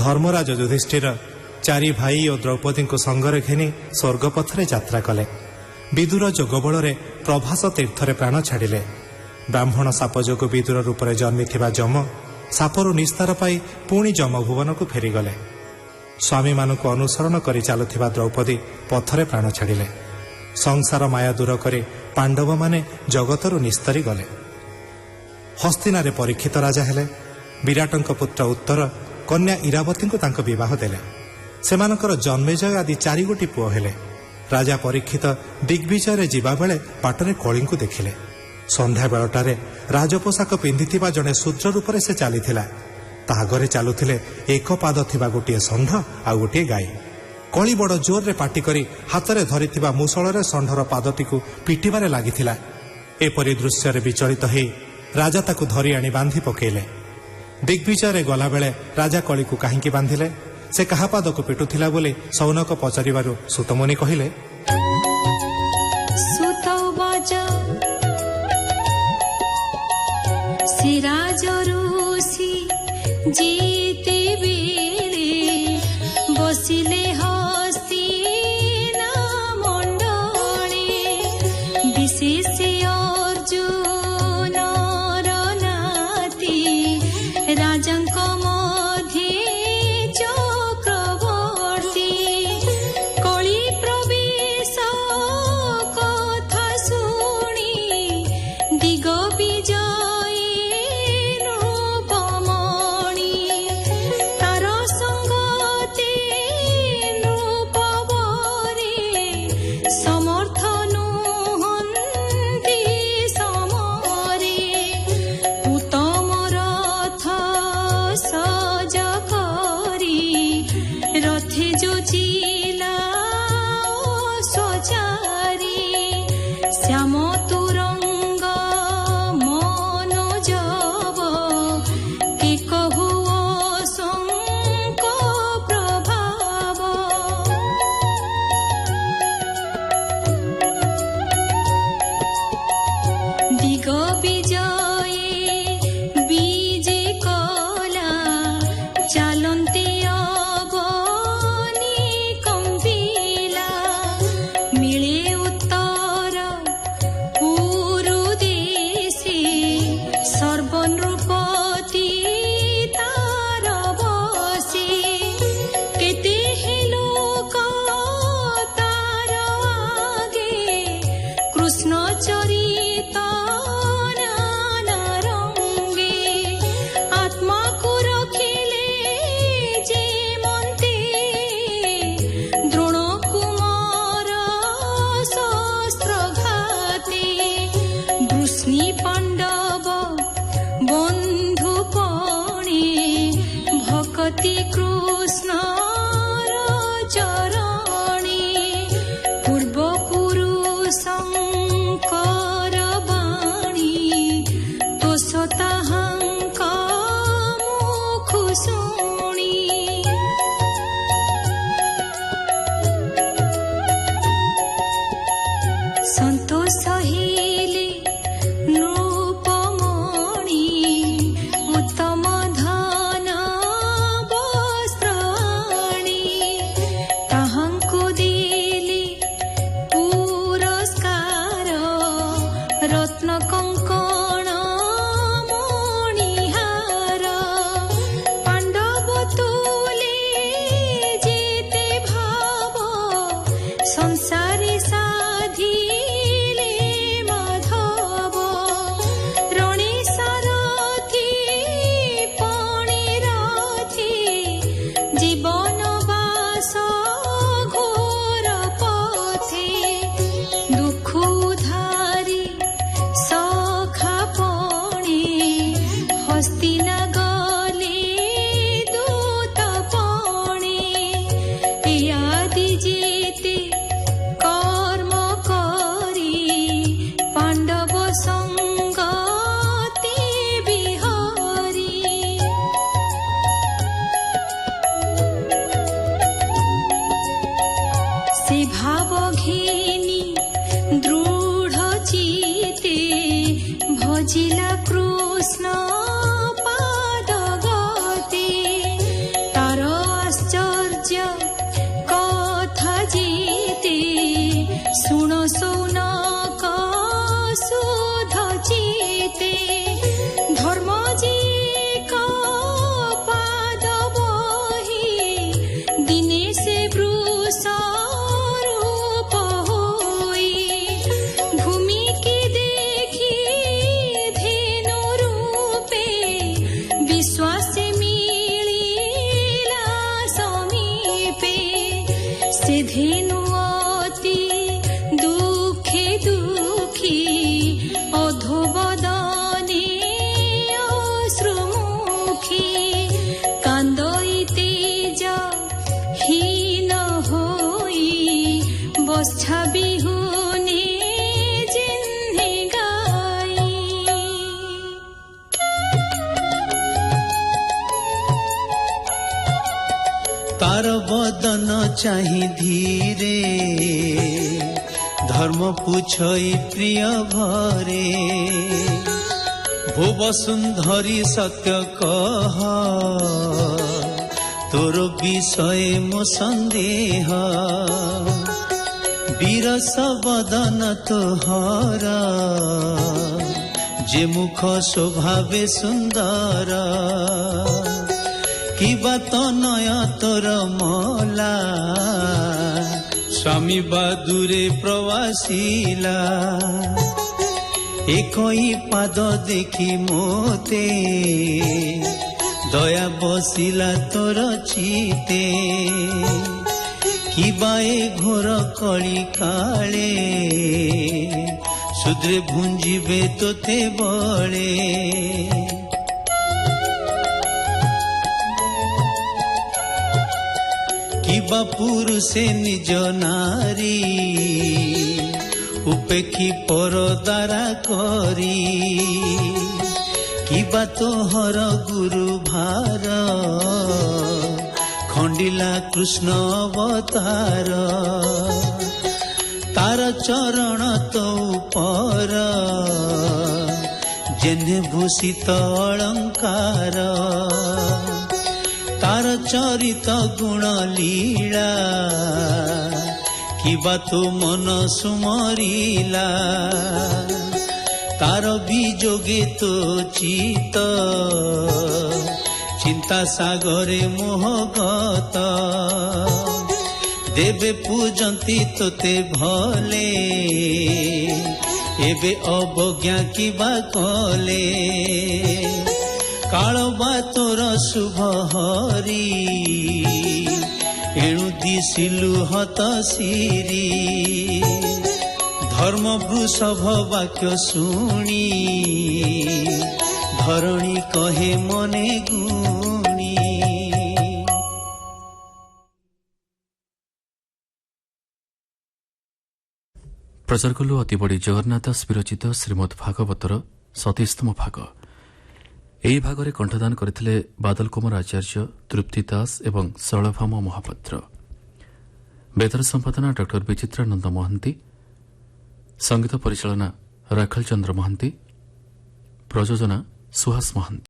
ଧର୍ମରାଜ ଯୁଧିଷ୍ଠିର ଚାରି ଭାଇ ଓ ଦ୍ରୌପଦୀଙ୍କୁ ସଙ୍ଗରେ ଘେନି ସ୍ୱର୍ଗପଥରେ ଯାତ୍ରା କଲେ। ବିଦୁର ଯୋଗବଳରେ ପ୍ରଭାସ ତୀର୍ଥରେ ପ୍ରାଣ ଛାଡ଼ିଲେ। ବ୍ରାହ୍ମଣ ସାପ ଯୋଗୁଁ ବିଦୁର ରୂପରେ ଜନ୍ମିଥିବା ଯମ ସାପରୁ ନିସ୍ତାର ପାଇ ପୁଣି ଯମଭୁବନକୁ ଫେରିଗଲେ। ସ୍ୱାମୀମାନଙ୍କୁ ଅନୁସରଣ କରି ଚାଲୁଥିବା ଦ୍ରୌପଦୀ ପଥରେ ପ୍ରାଣ ଛାଡ଼ିଲେ। ସଂସାର ମାୟା ଦୂର କରି ପାଣ୍ଡବମାନେ ଜଗତରୁ ନିସ୍ତରି ଗଲେ। ହସ୍ତିନାରେ ପରୀକ୍ଷିତ ରାଜା ହେଲେ। ବିରାଟଙ୍କ ପୁତ୍ର ଉତ୍ତର କନ୍ୟା ଇରାବତୀଙ୍କୁ ତାଙ୍କ ବିବାହ ଦେଲେ। ସେମାନଙ୍କର ଜନ୍ମେଜୟ ଆଦି 4 ଗୋଟି ପୁଅ ହେଲେ। ରାଜା ପରୀକ୍ଷିତ ଦିଗ୍ବିଜୟରେ ଯିବାବେଳେ ବାଟରେ କଳିଙ୍କୁ ଦେଖିଲେ। ସନ୍ଧ୍ୟାବେଳଟାରେ ରାଜପୋଷାକ ପିନ୍ଧିଥିବା ଜଣେ ଶୂଦ୍ର ରୂପରେ ସେ ଚାଲିଥିଲା। ତା ଆଗରେ ଚାଲୁଥିଲେ 1 ପାଦ ଥିବା ଗୋଟିଏ ଷଣ୍ଢ ଆଉ ଗୋଟିଏ ଗାଈ। କଳି ବଡ଼ ଜୋରରେ ପାଟି କରି ହାତରେ ଧରିଥିବା ମୁଷଳରେ ଷଣ୍ଢର ପାଦଟିକୁ ପିଟିବାରେ ଲାଗିଥିଲା। ଏପରି ଦୃଶ୍ୟରେ ବିଚଳିତ ହୋଇ ରାଜା ତାକୁ ଧରି ଆଣି ବାନ୍ଧି ପକାଇଲେ। ଦିଗ୍ବିଜୟରେ ଗଲାବେଳେ ରାଜା କଳିକୁ କାହିଁକି ବାନ୍ଧିଲେ, ସେ କାହା ପାଦକୁ ପିଟୁଥିଲା ବୋଲି ସୌନକ ପଚାରିବାରୁ ସୁତମୁନି କହିଲେ, ବସିଲେ ହସ୍ତିନା ମଣ୍ଡଳେ ବିଶେଷ ଅର୍ଜୁନର ନାତି ରାଜାଙ୍କ ମଧ୍ୟରେ ଚକ୍ରବର୍ତ୍ତୀ କଳି ପ୍ରବେଶ କଥା ଶୁଣି ଦିଗ ବିଜୟୀ ନୃପମଣି ତାର ସଙ୍ଗତେ ନୃପବରେ ସମର୍ଥ ନୁହନ୍ତି ସମରେ ଉତ୍ତମ ରଥ ସଜ କରି ରଥେ ଯୋଚିଲା ସଚାରି ଶ୍ୟାମ ତୁରଙ୍ଗ ମନୋଜବ କେ କହୁଅ ଶଙ୍କ ପ୍ରଭାବ ଦିଗ ବିଜୟୀ ବିଜେ କଲା ଚାଲନ୍ତେ ଅବନି କମ୍ପିଲା ମିଳେ ଉତ୍ତର ପୁରୁ ଦେଶେ ସର୍ବନୃପତି ତାର ବସେ କେତେ ଲୋକ ତାର ଆଗେ କୃଷ୍ଣ ଚରିତ ନାନା ରଙ୍ଗେ ଆତ୍ମାକୁ ରଖିଲେ ଯେ ମନ୍ତେ ଦ୍ରୋଣ କୁମାର ଶସ୍ତ୍ରଘାତେ ବୃଷ୍ଣି ପାଣ୍ଡବ ବନ୍ଧୁପଣେ ଭକତି କୃଷ୍ଣର ଚରଣେ ପୂର୍ବ ପୁରୁଷଙ୍କର ବାଣୀ ତୋଷ ତାହାଙ୍କ ମୁଖୁ ଶୁଣି ସନ୍ତୋଷ ହେଲେ ନୃପମଣି तार बदन चाहि धीरे धर्म पुछई प्रिय भरे भुव सुंदरी सत्य कह तोर विषय मो संदेह बीरस बदन तोहर जे मुख स्वभावे सुंदर कि बात नय तोर मला स्वामी बादुरे प्रवासीला एकई पाद देखी मोते दया बसिला तोर चिते किबाए घोर कली काले सुद्रे भुंजिबे तोते बळे किबा पुरुषे निज नारी उपेक्षी पर द्वारा करी किबा तोहर गुरु भार खंडिला कृष्ण अवतार तार चरण तो पर जेने भूषित अलंकार तार चरित गुण लीला किबा तो मन सुमरिला तार विजोगे तो चित चिंता सागरे मोहगत देवे पूजंती तोते भले एबे अवज्ञा किबा कले काल बा तोर शुभ हरि एणु दिशिलु हत सिरी धर्म वृषभ वाक्य शुणी धरणी कहे मने गुणी प्रचार कलु अतिबड़ी जगन्नाथ दास विरचित श्रीमद भागवतर 37तम भाग ଏହି ଭାଗରେ କଣ୍ଠଦାନ କରିଥିଲେ ବାଦଲ କୁମାର ଆଚାର୍ଯ୍ୟ ତୃପ୍ତି ଦାସ ଏବଂ ଶୈଳଭାମ ମହାପାତ୍ର ବେଦର ସମ୍ପାଦନା ଡ ବିଚିତ୍ରାନନ୍ଦ ମହାନ୍ତି ସଙ୍ଗୀତ ପରିଚାଳନା ରାଖଲ ଚନ୍ଦ୍ର ମହାନ୍ତି ପ୍ରଯୋଜନା ସୁହାସ ମହାନ୍ତି।